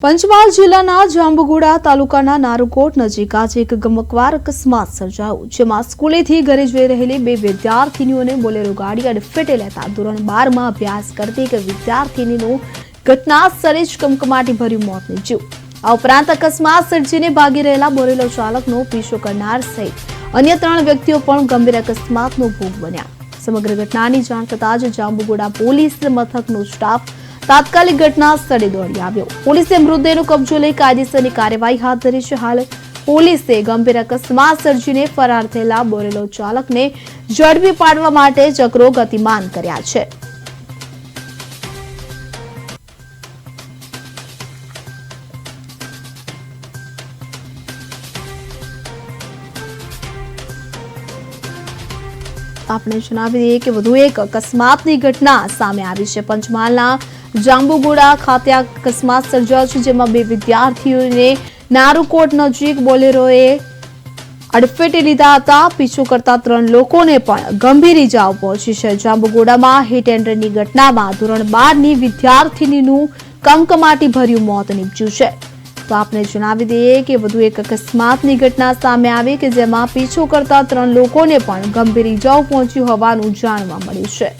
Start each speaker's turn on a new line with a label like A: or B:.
A: પંચમહાલ જિલ્લાના જાંબુગોડા તાલુકાના નારુકોટ નજીક આજે એક ગમખ્વાર અકસ્માત સર્જાયો, જેમાં સ્કૂલેથી ઘરે જઈ રહેલી બે વિદ્યાર્થીનીઓને બોલેરો ગાડી અડફેટે લેતા ધોરણ 12 માં અભ્યાસ કરતી એક વિદ્યાર્થીનીનું ઘટના સ્થળે જ કમકમાટીભર્યું મોત નીપજ્યું। આ ઉપરાંત અકસ્માત સર્જીને ભાગી રહેલા બોલેરો ચાલકનો પીછો કરનાર સહિત અન્ય 3 વ્યક્તિઓ પણ ગંભીર અકસ્માતનો ભોગ બન્યા। સમગ્ર ઘટનાની જાણ થતાં જ જાંબુગોડા પોલીસ મથકનો સ્ટાફ તાત્કાલિક ઘટના સ્થળે દોડી આવ્યો। પોલીસે મૃતદેહનો કબજો લઈ કાયદેસરની કાર્યવાહી હાથ ધરી છે। હાલ પોલીસે ગંભીર અકસ્માત સર્જીને ફરાર થયેલા બોલેરો ચાલકને ઝડપી પાડવા માટે ચક્રો ગતિમાન કર્યા છે। આપણે જણાવી દઈએ કે વધુ એક અકસ્માતની ઘટના સામે આવી છે। પંચમહાલના જાંબુગોડા ખાતે અકસ્માત સર્જાયો છે, જેમાં બે વિદ્યાર્થીઓને નારુકોટ નજીક બોલેરોએ અડફેટે લીધા હતા। પીછો કરતા 3 લોકોને પણ ગંભીર ઇજાઓ પહોંચી છે। જાંબુગોડામાં હિટ એન્ડ રનની ઘટનામાં ધોરણ 12ની વિદ્યાર્થીનીનું કમકમાટીભર્યું મોત નીપજ્યું છે। તો આપણે જણાવી દઈએ કે વધુ એક અકસ્માતની ઘટના સામે આવી કે જેમાં પીછો કરતા 3 લોકોને પણ ગંભીર ઇજાઓ પહોંચી હોવાનું જાણવા મળ્યું છે।